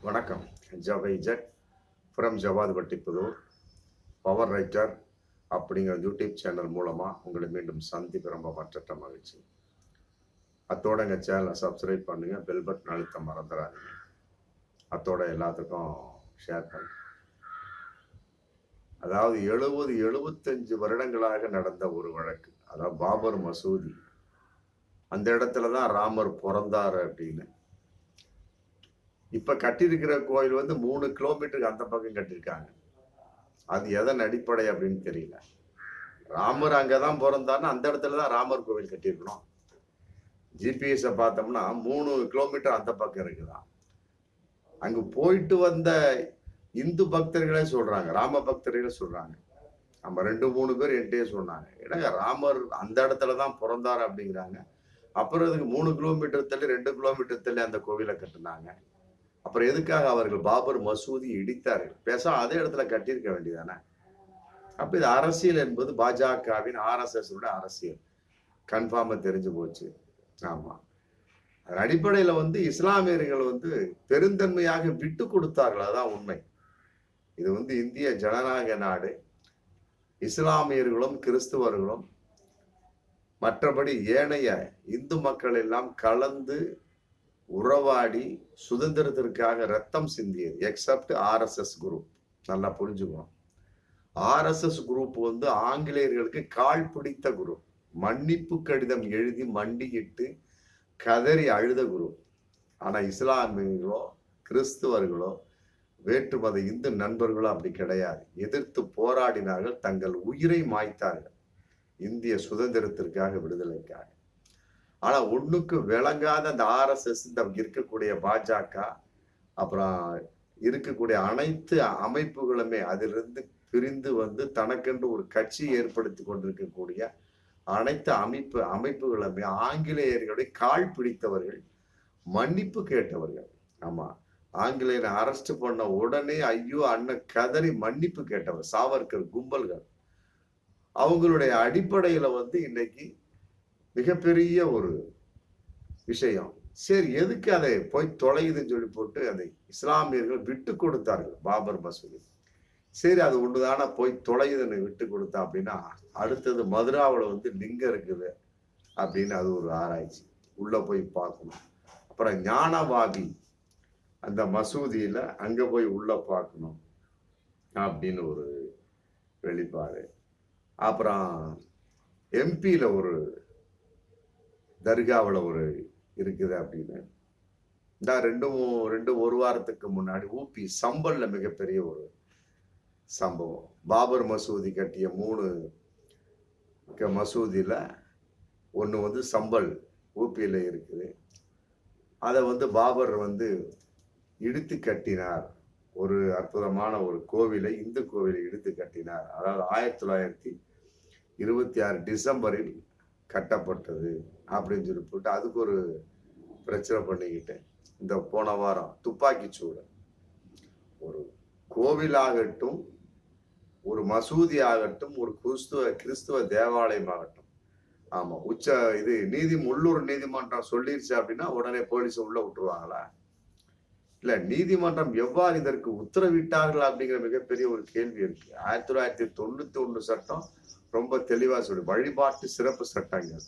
வணக்கம். ஜவைஜட் from Jawadhu Vattipudur power writer அப்படிங்கிற யூடியூப் சேனல் மூலமாக உங்களை மீண்டும் சந்திப்பு ரொம்ப மற்றற்ற மகிழ்ச்சி. அத்தோட எங்கள் சேனலை சப்ஸ்கிரைப் பண்ணுங்கள், பெல் பட்டன் அழுத்த மறந்துடாதீங்க. அத்தோட எல்லாத்துக்கும் ஷேர் பண்ணுங்க. அதாவது 75 வருடங்களாக நடந்த ஒரு வழக்கு, அதாவது பாபர் மசூதி, அந்த இடத்துல தான் ராமர் பிறந்தார் அப்படின்னு. இப்ப கட்டியிருக்கிற கோயில் வந்து 3 கிலோமீட்டருக்கு அந்த பக்கம் கட்டியிருக்காங்க. அது எதன் அடிப்படை அப்படின்னு தெரியல. ராமர் அங்கதான் பிறந்தாருன்னு அந்த இடத்துல தான் ராமர் கோவில் கட்டியிருக்கணும். ஜிபிஎஸ் பார்த்தோம்னா 3 கிலோமீட்டர் அந்த பக்கம் இருக்குதான். அங்கு போயிட்டு வந்த இந்து பக்தர்களே சொல்றாங்க, ராம பக்தர்களே சொல்றாங்க. நம்ம 2-3 பேர் என்கிட்டயே சொன்னாங்க, என்னங்க ராமர் அந்த இடத்துல தான் பிறந்தார் அப்படிங்கிறாங்க. அப்புறம் இதுக்கு 3 கிலோமீட்டர் தள்ளி 2 கிலோமீட்டர் தள்ளி அந்த கோவிலை கட்டினாங்க. அப்புறம் எதுக்காக அவர்கள் பாபர் மசூதி இடித்தார்கள்? பேசாம அதே இடத்துல கட்டியிருக்க வேண்டியதானே? அப்ப இது அரசியல் என்பது பாஜகவின் RSS அரசியல் கன்ஃபார்மா தெரிஞ்சு போச்சு. ஆமா, அதன் அடிப்படையில வந்து இஸ்லாமியர்கள் வந்து பெருந்தன்மையாக விட்டு கொடுத்தார்கள், அதான் உண்மை. இது வந்து இந்திய ஜனநாயக நாடு. இஸ்லாமியர்களும் கிறிஸ்துவர்களும் மற்றபடி ஏனைய இந்து மக்கள் எல்லாம் கலந்து உறவாடி சுதந்திரத்திற்காக ரத்தம் சிந்தியது, எக்ஸப்ட் RSS குரூப். நல்லா புரிஞ்சுக்கணும். RSS குரூப் வந்து ஆங்கிலேயர்களுக்கு கால் பிடித்த குரூப். மன்னிப்பு கடிதம் எழுதி மண்டியிட்டு கதறி அழுத குரூப். ஆனா இஸ்லாமியர்களோ கிறிஸ்துவர்களோ வேற்று மத இந்து நண்பர்களோ அப்படி கிடையாது. எதிர்த்து போராடினார்கள், தங்கள் உயிரை மாய்த்தார்கள் இந்திய சுதந்திரத்திற்காக, விடுதலைக்காக. ஆனா ஒண்ணுக்கு விளங்காத அந்த RSS, இந்த இருக்கக்கூடிய பாஜக, அப்புறம் இருக்கக்கூடிய அனைத்து அமைப்புகளுமே அதிலிருந்து பிரிந்து வந்து தனக்கென்று ஒரு கட்சி ஏற்படுத்தி கொண்டிருக்கக்கூடிய அனைத்து அமைப்புகளுமே ஆங்கிலேயர்களுடைய கால் பிடித்தவர்கள், மன்னிப்பு கேட்டவர்கள். ஆமா, ஆங்கிலேயரை அரெஸ்ட் பண்ண உடனே ஐயோ அண்ணன் கதறி மன்னிப்பு கேட்டவர் சாவர்கர் கும்பல்கள். அவங்களுடைய அடிப்படையில வந்து இன்னைக்கு மிகப்பெரிய ஒரு விஷயம். சரி, எதுக்கு அதை போய் தொலையுதுன்னு சொல்லி போட்டு அதை இஸ்லாமியர்கள் விட்டு கொடுத்தார்கள் பாபர் மசூதி. சரி, அது ஒண்ணுதானே போய் தொலையுதுன்னு விட்டு கொடுத்தா அப்படின்னா, அடுத்தது மதுராவில் வந்து லிங்கம் இருக்குது அப்படின்னு அது ஒரு ஆராய்ச்சி, உள்ள போய் பார்க்கணும். அப்புறம் ஞானவாதி அந்த மசூதியில அங்க போய் உள்ள பார்க்கணும் அப்படின்னு ஒரு வெளிப்பாடு. அப்புறம் எம்பியில ஒரு தர்காவில் ஒரு இருக்குது அப்படின்னு. இந்த ஒரு வாரத்துக்கு முன்னாடி ஊபி சம்பல்ல மிகப்பெரிய ஒரு சம்பவம். பாபர் மசூதி கட்டிய 3 மசூதியில ஒண்ணு வந்து சம்பல் ஊபியில இருக்குது. அதை வந்து பாபர் வந்து இடித்து கட்டினார். ஒரு அற்புதமான ஒரு கோவிலை, இந்து கோவிலை இடித்து கட்டினார். அதாவது 1926 டிசம்பரில் கட்டப்பட்டது அப்படின்னு சொல்லி போட்டு அதுக்கு ஒரு பிரச்சனை பண்ணிக்கிட்டு, இந்த போன வாரம் துப்பாக்கி சூடு, ஒரு கோவிலாகட்டும், ஒரு மசூதி ஆகட்டும், ஒரு கிறிஸ்துவ தேவாலயம் ஆகட்டும், ஆமா, உள்ளூர் நீதிமன்றம் சொல்லிருச்சு அப்படின்னா உடனே போலீஸ் உள்ள விட்டுருவாங்களா? இல்ல, நீதிமன்றம் எவ்வாறு இதற்கு உத்தரவிட்டார்கள் அப்படிங்கிற மிகப்பெரிய ஒரு கேள்வி இருக்கு. 1991 சட்டம் ரொம்ப தெளிவா சொல்லு, வழிபாட்டு சிறப்பு சட்டங்கள்.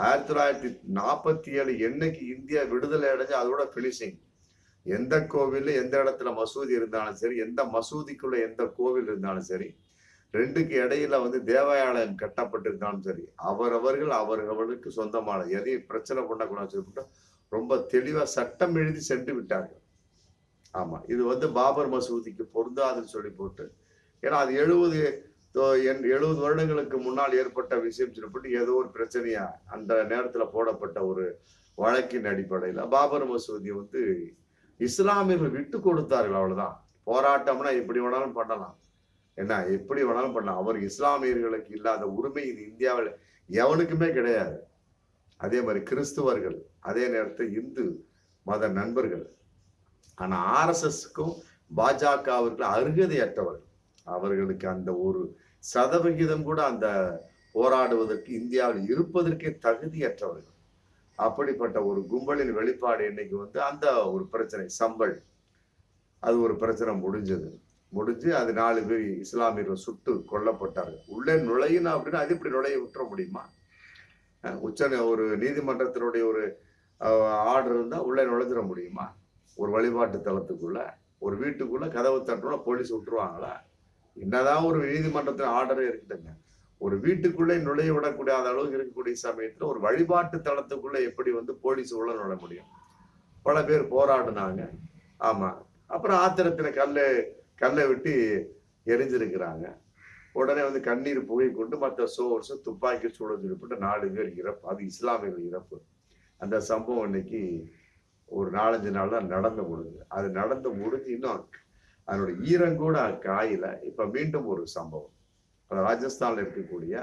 1947 என்னைக்கு இந்தியா விடுதலை அடைஞ்சு அதோட பினிஷிங். எந்த கோவில் எந்த இடத்துல மசூதி இருந்தாலும் சரி, எந்த மசூதிக்குள்ள எந்த கோவில் இருந்தாலும் சரி, ரெண்டுக்கு இடையில வந்து தேவாலயம் கட்டப்பட்டிருந்தாலும் சரி, அவர்களுக்கு சொந்தமான, எதையும் பிரச்சனை பண்ணக்கூடாதுன்னு சொல்லிவிட்டு ரொம்ப தெளிவா சட்டம் எழுதி சென்று விட்டார்கள். ஆமா, இது வந்து பாபர் மசூதிக்கு பொருந்தாதுன்னு சொல்லி போட்டு, ஏன்னா அது 70 வருடங்களுக்கு முன்னால் ஏற்பட்ட விஷயம் சொல்லப்பட்டு ஏதோ ஒரு பிரச்சனையா அந்த நேரத்துல போடப்பட்ட ஒரு வழக்கின் அடிப்படையில பாபர் மசூதி வந்து இஸ்லாமியர்கள் விட்டு கொடுத்தார்கள். அவ்வளவுதான். போராட்டம்னா எப்படி வேணாலும் பண்ணலாம், என்ன எப்படி வேணாலும் பண்ணலாம். அவர் இஸ்லாமியர்களுக்கு இல்லாத உரிமை இது இந்தியாவில் எவனுக்குமே கிடையாது. அதே மாதிரி கிறிஸ்துவர்கள், அதே நேரத்தில் இந்து மத நண்பர்கள். ஆனா RSSக்கும் பாஜகவிற்கு அருகதையற்றவர்கள். அவர்களுக்கு அந்த ஒரு சதவிகிதம் கூட அந்த போராடுவதற்கு இந்தியாவில் இருப்பதற்கே தகுதியற்றவர்கள். அப்படிப்பட்ட ஒரு கும்பலின் வெளிப்பாடு இன்னைக்கு வந்து அந்த ஒரு பிரச்சனை. சம்பல் அது ஒரு பிரச்சனை முடிஞ்சு அது 4 பேர் இஸ்லாமியர்கள் சுட்டு கொல்லப்பட்டார்கள். உள்ளே நுழையணும் அப்படின்னா அது இப்படி நுழைய விட்டுற முடியுமா? ஒரு நீதிமன்றத்தினுடைய ஒரு ஆர்டர் இருந்தா உள்ளே நுழைஞ்சிட முடியுமா? ஒரு வழிபாட்டு தளத்துக்குள்ள ஒரு வீட்டுக்குள்ள கதவு தட்டணும்னா போலீஸ் விட்டுருவாங்களா? என்னதான் ஒரு நீதிமன்றத்தின் ஆர்டரே இருக்கட்டுங்க, ஒரு வீட்டுக்குள்ளே நுழைய விடக்கூடிய அளவுக்கு இருக்கக்கூடிய சமயத்துல ஒரு வழிபாட்டு தளத்துக்குள்ள எப்படி போலீஸ் உள்ள நுழைய முடியும்? பல பேர் போராடினாங்க. ஆமா, அப்புறம் ஆத்திரத்துல கல்லை விட்டு எரிஞ்சிருக்கிறாங்க. உடனே கண்ணீர் புகை கொண்டு மற்ற சோர்ஸ் துப்பாக்கி சூழல் 4 பேர் இறப்பு. அது இஸ்லாமியர்கள் இறப்பு. அந்த சம்பவம் இன்னைக்கு ஒரு 4-5 நாள் தான் அது நடந்து முடிஞ்சு இன்னும் அதனுடைய ஈரங்கூட காயில. இப்ப மீண்டும் ஒரு சம்பவம், ராஜஸ்தான்ல இருக்கக்கூடிய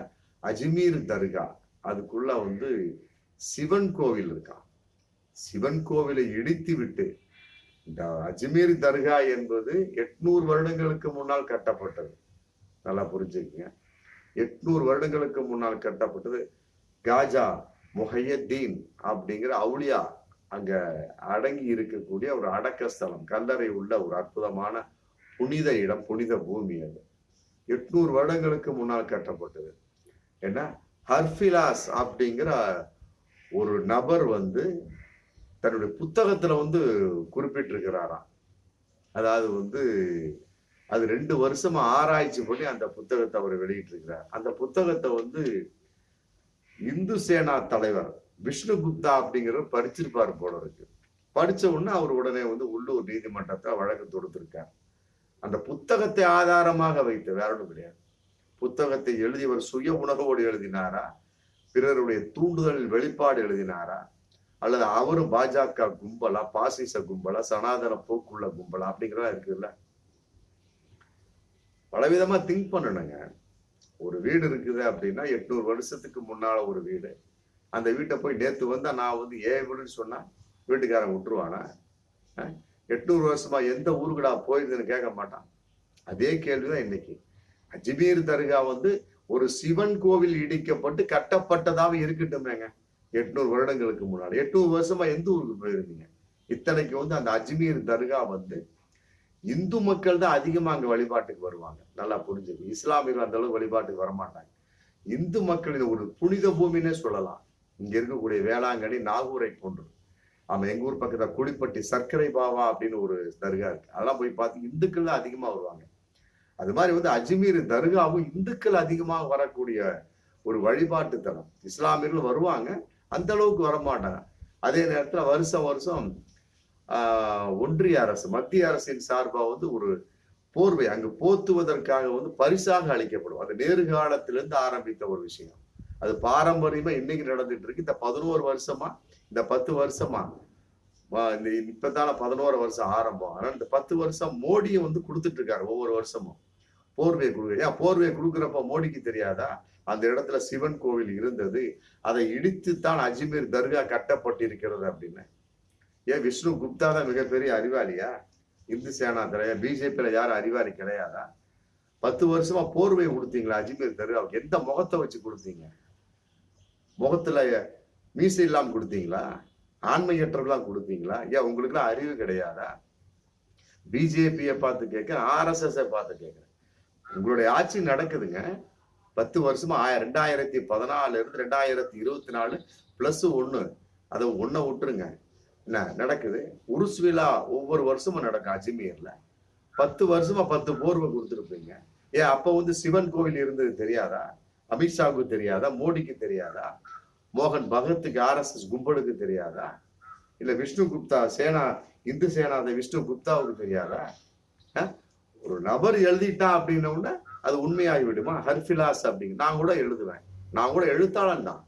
அஜ்மீர் தர்கா, அதுக்குள்ள சிவன் கோவில் இருக்கான். சிவன் கோவிலை இடித்து விட்டு, இந்த அஜ்மீர் தர்கா என்பது 800 வருடங்களுக்கு முன்னால் கட்டப்பட்டது. நல்லா புரிஞ்சுக்கங்க, 800 வருடங்களுக்கு முன்னால் கட்டப்பட்டது. காஜா முஹையத்தீன் அப்படிங்கிற அவுளியா அங்க அடங்கி இருக்கக்கூடிய ஒரு அடக்க ஸ்தலம், கல்லறை உள்ள ஒரு அற்புதமான புனித இடம், புனித பூமி. அது 800 வருடங்களுக்கு முன்னால் கட்டப்பட்டது. ஏன்னா ஹர்ஃபிலாஸ் அப்படிங்கிற ஒரு நபர் தன்னுடைய புத்தகத்துல குறிப்பிட்டிருக்கிறாராம். அதாவது அது 2 வருஷமா ஆராய்ச்சி பண்ணி அந்த புத்தகத்தை அவர் வெளியிட்டு இருக்கிறார். அந்த புத்தகத்தை இந்து சேனா தலைவர் விஷ்ணு குப்தா அப்படிங்கிறவர் படிச்சிருப்பாரு போல இருக்கு. படிச்ச உடனே அவர் உடனே உள்ளூர் நீதிமன்றத்தை வழக்கு தொடுத்திருக்கார். அந்த புத்தகத்தை ஆதாரமாக வைத்து, வேற ஒன்றும் கிடையாது. புத்தகத்தை எழுதியவர் சுய உணர்வோடு எழுதினாரா, பிறருடைய தூண்டுதலில் வெளிப்பாடு எழுதினாரா, அல்லது அவரும் பாஜக கும்பலா, பாசிச கும்பலா, சனாதன போக்குள்ள கும்பலா அப்படிங்கிறதா இருக்குல்ல. பலவிதமா திங்க் பண்ணணுங்க. ஒரு வீடு இருக்குது அப்படின்னா 800 வருஷத்துக்கு முன்னால ஒரு வீடு, அந்த வீட்டை போய் நேத்து நான் ஏன் வீடுன்னு சொன்னா வீட்டுக்காரன் விட்டுருவானா? 800 வருஷமா எந்த ஊருக்குடா போயிருதுன்னு கேட்க மாட்டான். அதே கேள்விதான் இன்னைக்கு. அஜ்மீர் தர்கா ஒரு சிவன் கோவில் இடிக்கப்பட்டு கட்டப்பட்டதாக இருக்கட்டுமேங்க. 800 வருடங்களுக்கு முன்னாடி 800 வருஷமா எந்த ஊருக்கு போயிருந்தீங்க? இத்தனைக்கு அந்த அஜ்மீர் தர்கா இந்து மக்கள் தான் அதிகமா அங்க வழிபாட்டுக்கு வருவாங்க. நல்லா புரிஞ்சுது. இஸ்லாமியர்கள் அந்த அளவுக்கு வழிபாட்டுக்கு வரமாட்டாங்க. இந்து மக்களின் ஒரு புனித பூமின்னே சொல்லலாம். இங்க இருக்கக்கூடிய வேளாங்கண்ணி, நாகூரை போன்று. ஆமா, எங்க ஊர் பக்கத்துல குளிப்பட்டி சர்க்கரை பாவா அப்படின்னு ஒரு தர்கா இருக்கு. அதெல்லாம் போய் பார்த்து இந்துக்கள் தான் அதிகமா வருவாங்க. அது மாதிரி அஜ்மீர் தர்காவும் இந்துக்கள் அதிகமாக வரக்கூடிய ஒரு வழிபாட்டு தலம். இஸ்லாமியர்கள் வருவாங்க, அந்த அளவுக்கு வரமாட்டாங்க. அதே நேரத்துல வருஷம் ஒன்றிய அரசு, மத்திய அரசின் சார்பா ஒரு போர்வை அங்கு போத்துவதற்காக பரிசாக அளிக்கப்படும். அது நேரு காலத்திலிருந்து ஆரம்பித்த ஒரு விஷயம். அது பாரம்பரியமா இன்னைக்கு நடந்துட்டு இருக்கு. இந்த 11 வருஷமா, இந்த 10 வருஷமா, இந்த இப்பதான 11 வருஷம் ஆரம்பம். ஆனா இந்த 10 வருஷம் மோடியும் கொடுத்துட்டு இருக்காரு. ஒவ்வொரு வருஷமும் போர்வை கொடுக்குற. ஏன் போர்வை கொடுக்குறப்ப மோடிக்கு தெரியாதா அந்த இடத்துல சிவன் கோவில் இருந்தது, அதை இடித்துத்தான் அஜ்மீர் தர்கா கட்டப்பட்டிருக்கிறது அப்படின்னு? ஏன் விஷ்ணு குப்தா தான் மிகப்பெரிய அறிவாளியா? இந்து சேனா தலைவர் பிஜேபியில யாரும் அறிவாளி கிடையாதா? 10 வருஷமா போர்வை கொடுத்தீங்களா அஜ்மீர் தர்காவுக்கு? எந்த முகத்தை வச்சு கொடுத்தீங்க? முகத்துல மீசை இல்லாம கொடுத்தீங்களா? ஆண்மையற்றவர்களாம் கொடுத்தீங்களா? ஏன் உங்களுக்கு எல்லாம் அறிவு கிடையாதா? பிஜேபியை பார்த்து கேட்கிறேன், RSS பார்த்து கேட்கிறேன். உங்களுடைய ஆட்சி நடக்குதுங்க. 10 வருஷமா 2014 இருந்து 2024 +1, அதை 1 விட்டுருங்க. என்ன நடக்குது? உருஸ் விழா ஒவ்வொரு வருஷமும் நடக்கும் அஜ்மீர்ல. 10 வருஷமா 10 போர்வை கொடுத்துருப்பீங்க. ஏன் அப்ப சிவன் கோவில் இருந்தது தெரியாதா? அமித்ஷாவுக்கு தெரியாதா? மோடிக்கு தெரியாதா? மோகன் பகத்துக்கு, RSS கும்பலுக்கு தெரியாதா? இல்ல விஷ்ணு குப்தா சேனா, இந்து சேனா விஷ்ணு குப்தாவுக்கு தெரியாதா? ஒரு நபர் எழுதிட்டான் அப்படின்னா அது உண்மையாகி விடுமா? ஹர்ஃபிலாஸ் அப்படிங்க நான் கூட எழுதுவேன். நான் கூட எழுத்தாளன் தான்.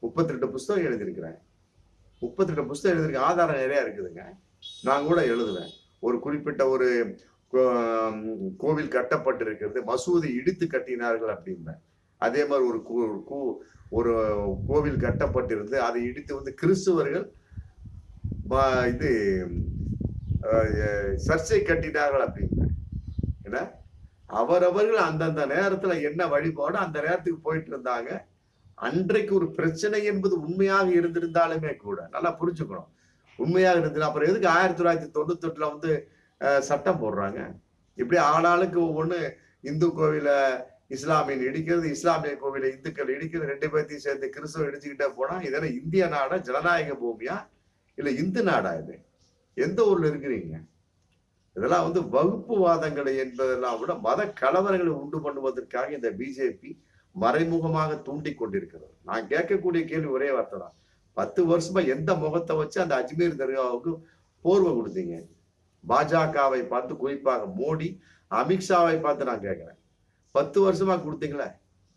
32 புஸ்தகம் எழுதியிருக்கிறேன். 32 புஸ்தகம் எழுதியிருக்கேன். ஆதாரம் நிறைய இருக்குதுங்க. நான் கூட எழுதுவேன். ஒரு குறிப்பிட்ட ஒரு கோவில் கட்டப்பட்டிருக்கிறது, மசூதி இடித்து கட்டினார்கள் அப்படின்பேன். அதே மாதிரி ஒரு கோவில் கட்டப்பட்டிருந்து அதை இடித்து கிறிஸ்துவர்கள் இது சர்ச்சை கட்டினார்கள் அப்படின்பேன். என்ன அவரவர்கள் அந்தந்த நேரத்துல என்ன வழிபாடு அந்த நேரத்துக்கு போயிட்டு இருந்தாங்க. அன்றைக்கு ஒரு பிரச்சனை என்பது உண்மையாக இருந்திருந்தாலுமே கூட நல்லா புரிஞ்சுக்கணும். உண்மையாக இருந்தது. அப்புறம் எதுக்கு 1998 சட்டம் போடுறாங்க. இப்படி ஆளாளுக்கு ஒவ்வொன்று இந்து கோவில இஸ்லாமியன் இடிக்கிறது, இஸ்லாமிய கோவில இந்துக்கள் இடிக்கிறது, 2 பேர்த்தையும் சேர்ந்து கிறிஸ்தவ இடிச்சுக்கிட்டே போனா இதெல்லாம் இந்திய நாடா, ஜனநாயக பூமியா, இல்ல இந்து நாடா? இது எந்த ஊர்ல இருக்கிறீங்க? இதெல்லாம் வகுப்புவாதங்களை என்பதெல்லாம் விட மத கலவரங்களை உண்டு பண்ணுவதற்காக இந்த பிஜேபி மறைமுகமாக தூண்டி கொண்டிருக்கிறது. நான் கேட்கக்கூடிய கேள்வி ஒரே வார்த்தை தான். 10 வருஷமா எந்த முகத்தை வச்சு அந்த அஜ்மீர் தர்காவுக்கு போர்வை கொடுத்தீங்க? பாஜகவை பார்த்து, குறிப்பாக மோடி, அமித்ஷாவை பார்த்து நான் கேட்கிறேன். 10 வருஷமா கொடுத்தீங்களே,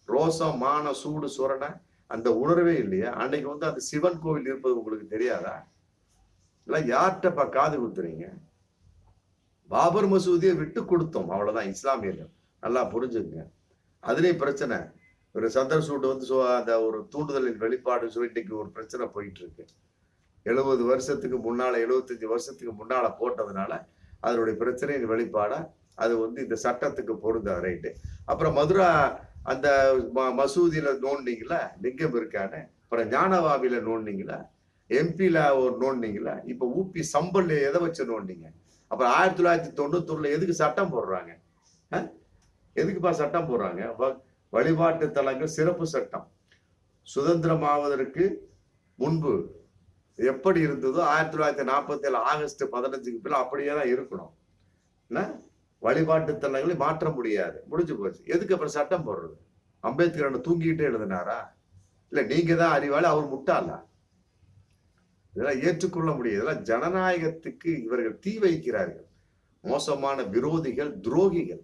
ரோசம், மான, சூடு, சுரணை அந்த உணர்வே இல்லையா? அன்னைக்கு அந்த சிவன் கோவில் இருப்பது உங்களுக்கு தெரியாதா? இல்ல யார்கிட்டப்பா காது குத்துறீங்க? பாபர் மசூதியை விட்டு கொடுத்தோம், அவ்வளவுதான். இஸ்லாமியர்கள் நல்லா புரிஞ்சுங்க. அதுலயும் பிரச்சனை. ஒரு சந்தர் சூட்டு அந்த ஒரு தூண்டுதலின் வெளிப்பாடு இன்னைக்கு ஒரு பிரச்சனை போயிட்டு இருக்கு. 70 வருஷத்துக்கு முன்னால, 75 வருஷத்துக்கு முன்னால போட்டதுனால அதனுடைய பிரச்சனையின் வெளிப்பாடா அது இந்த சட்டத்துக்கு பொருந்த ரைட்டு. அப்புறம் மதுரா அந்த மசூதியில நோண்டிங்களா லிங்கம் இருக்கான்னு, அப்புறம் ஞானவாவில நோண்டிங்களா, எம்பில ஒரு நோண்டிங்களா, இப்ப ஊபி சம்பல்ல எதை வச்சு நோண்டிங்க? அப்புறம் 1991 எதுக்கு சட்டம் போடுறாங்க? எதுக்குப்பா சட்டம் போடுறாங்க? வழிபாட்டு தலங்கள் சிறப்பு சட்டம். சுதந்திரமாவதற்கு முன்பு எப்படி இருந்ததோ 1947 ஆகஸ்ட் 15க்கு பிறகு அப்படியே தான் இருக்கணும். வழிபாட்டு தலங்களை மாற்ற முடியாது, முடிஞ்சு போச்சு. எதுக்கு அப்புறம் சட்டம் போடுறது? அம்பேத்கர் தூங்கிட்டே எழுதினாரா? இல்ல நீங்க தான் அறிவாளி, அவர் முட்டாளா? இதெல்லாம் ஏற்றுக்கொள்ள முடியாது. இதெல்லாம் ஜனநாயகத்துக்கு இவர்கள் தீ வைக்கிறார்கள். மோசமான விரோதிகள், துரோகிகள்.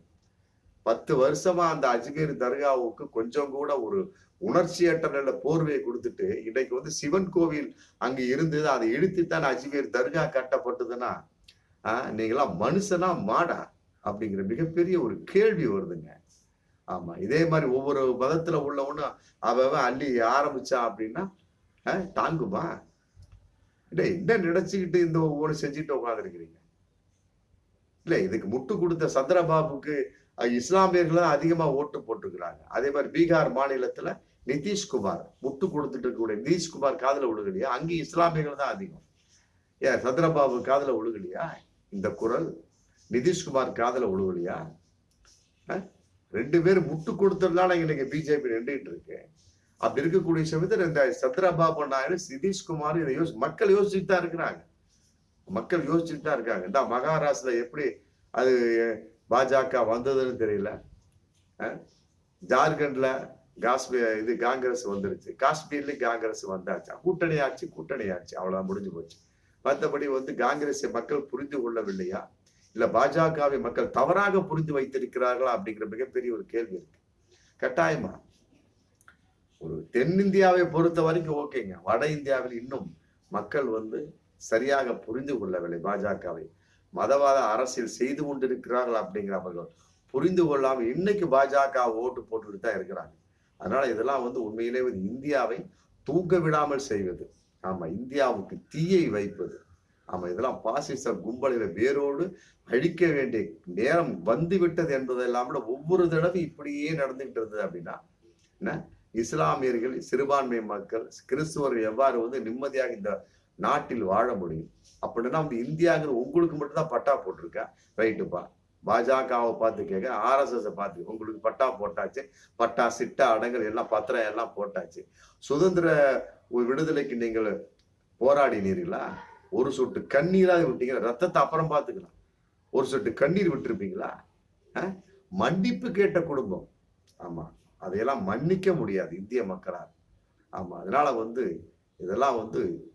10 வருஷமா அந்த அஜ்மீர் தர்காவுக்கு கொஞ்சம் கூட ஒரு உணர்ச்சியற்ற நல்ல போர்வையை கொடுத்துட்டு இன்னைக்கு சிவன் கோவில் அங்க இருந்தது, அதை இழுத்துத்தான் அஜ்மீர் தர்கா கட்டப்பட்டதுன்னா நீங்களாம் மனுஷனா மாடா அப்படிங்கிற மிகப்பெரிய ஒரு கேள்வி வருதுங்க. ஆமா, இதே மாதிரி ஒவ்வொரு மதத்துல உள்ளவனும் அவன் அள்ளி ஆரம்பிச்சா அப்படின்னா தாங்குமா? என்ன நினைச்சுக்கிட்டு இந்த ஒவ்வொரு செஞ்சுட்டு உட்காந்துருக்கிறீங்க? இல்ல இதுக்கு முட்டு கொடுத்த சந்திரபாபுக்கு இஸ்லாமியர்கள் தான் அதிகமா ஓட்டு போட்டிருக்கிறாங்க. அதே மாதிரி பீகார் மாநிலத்துல நிதிஷ்குமார் முட்டு கொடுத்துட்டு இருக்கக்கூடிய நிதிஷ்குமார் காதுல விழுகலையா? அங்கேயும் இஸ்லாமியர்கள் தான் அதிகம். ஏன் சந்திரபாபு காதுல விழுகலையா இந்த குரல்? நிதிஷ்குமார் காதுல விழுகலையா? 2 பேரும் முட்டு கொடுத்ததுனால இன்னைக்கு பிஜேபி நின்றுட்டு இருக்கு. அப்படி இருக்கக்கூடிய சமயத்தில் இந்த சந்திரபாபு நாயுடு, நிதிஷ்குமார் இதை மக்கள் யோசிச்சுட்டு தான் இருக்கிறாங்க. மக்கள் யோசிச்சுட்டு தான் இருக்காங்க. இந்த மகாராஷ்டிரா எப்படி அது பாஜக வந்ததுன்னு தெரியல. ஜார்க்கண்ட்ல காங்கிரஸ் வந்துருச்சு, காஷ்மீர்ல காங்கிரஸ் வந்தாச்சா, கூட்டணி ஆச்சு, அவ்வளவுதான், முடிஞ்சு போச்சு. மற்றபடி காங்கிரஸை மக்கள் புரிந்து கொள்ளவில்லையா, இல்ல பாஜகவை மக்கள் தவறாக புரிந்து வைத்திருக்கிறார்களா அப்படிங்கிற மிகப்பெரிய ஒரு கேள்வி இருக்கு. கட்டாயமா ஒரு தென்னிந்தியாவை பொறுத்த வரைக்கும் ஓகேங்க, வட இந்தியாவில் இன்னும் மக்கள் சரியாக புரிந்து கொள்ளவில்லை. பாஜகவை மதவாத அரசியல் செய்து கொண்டிருக்கிறார்கள் அப்படிங்கிற அவர்கள் புரிந்து கொள்ளாமல் இன்னைக்கு பாஜக ஓட்டு போட்டுட்டு தான் இருக்கிறாங்க. அதனால இதெல்லாம் உண்மையிலே இந்தியாவை தூங்க விடாமல் செய்வது, ஆமா, இந்தியாவுக்கு தீயை வைப்பது, ஆமா, இதெல்லாம் பாசிச கும்பலில வேரோடு அழிக்க வேண்டிய நேரம் வந்து விட்டது என்பதெல்லாம் விட ஒவ்வொரு தடவை இப்படியே நடந்துகிட்டு இருந்தது அப்படின்னா என்ன, இஸ்லாமியர்கள், சிறுபான்மை மக்கள், கிறிஸ்துவர்கள் எவ்வாறு நிம்மதியாக இந்த நாட்டில் வாழ முடியும்? அப்படின்னா இந்தியாங்கிற உங்களுக்கு மட்டும்தான் பட்டா போட்டிருக்கா, ரைட்டுப்பா. பாஜகவை பார்த்து கேட்க, RSS பார்த்து உங்களுக்கு பட்டா போட்டாச்சு, பட்டா சிட்டா அடங்கல் எல்லாம் பத்திரம் எல்லாம் போட்டாச்சு. சுதந்திர விடுதலைக்கு நீங்கள் போராடினீர்களா? ஒரு சொட்டு கண்ணீராக விட்டீங்க, ரத்தத்தை அப்புறம் பார்த்துக்கலாம். ஒரு சொட்டு கண்ணீர் விட்டுருப்பீங்களா? மன்னிப்பு கேட்ட குடும்பம், ஆமா, அதையெல்லாம் மன்னிக்க முடியாது இந்திய மக்களால். ஆமா, அதனால இதெல்லாம்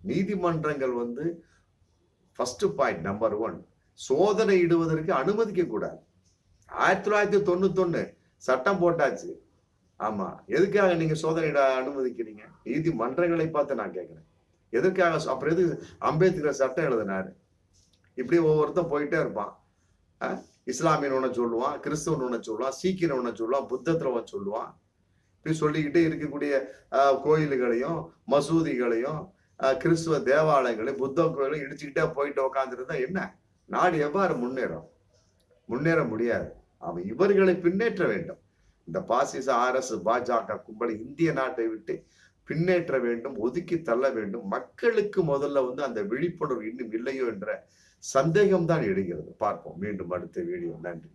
நீதிமன்றங்கள் ஃபர்ஸ்ட் பாயிண்ட், நம்பர் 1, சோதனை இடுவதற்கு அனுமதிக்க கூடாது. 1991 சட்டம் போட்டாச்சு. ஆமா, எதுக்காக நீங்க சோதனை அனுமதிக்கிறீங்க? நீதிமன்றங்களை பார்த்து நான் கேட்கிறேன், எதற்காக? அப்புறம் எது அம்பேத்கர் சட்டம் எழுதினாரு? இப்படி ஒவ்வொருத்தரும் போயிட்டே இருப்பான். இஸ்லாமியன் ஒண்ணு சொல்லுவான், கிறிஸ்தவன் ஒண்ணு சொல்லுவான், சீக்கியன் ஒண்ணு சொல்லுவான், புத்தத்திரவன் சொல்லுவான். இப்படி சொல்லிக்கிட்டே இருக்கக்கூடிய கோயில்களையும் மசூதிகளையும் கிறிஸ்துவ தேவாலயங்களையும் புத்த கோயிலையும் இடிச்சுக்கிட்டே போயிட்டு உக்காந்துருந்தா என்ன நாடு எவ்வாறு முன்னேறும்? முன்னேற முடியாது. அவன் இவர்களை பின்னேற்ற வேண்டும். இந்த பாசிச RS பாஜக கும்பலை இந்திய நாட்டை விட்டு பின்னேற்ற வேண்டும், ஒதுக்கி தள்ள வேண்டும். மக்களுக்கு முதல்ல அந்த விழிப்புணர்வு இன்னும் இல்லையோ என்ற சந்தேகம் தான் எழுகிறது. பார்ப்போம் மீண்டும் அடுத்த வீடியோ. நன்றி.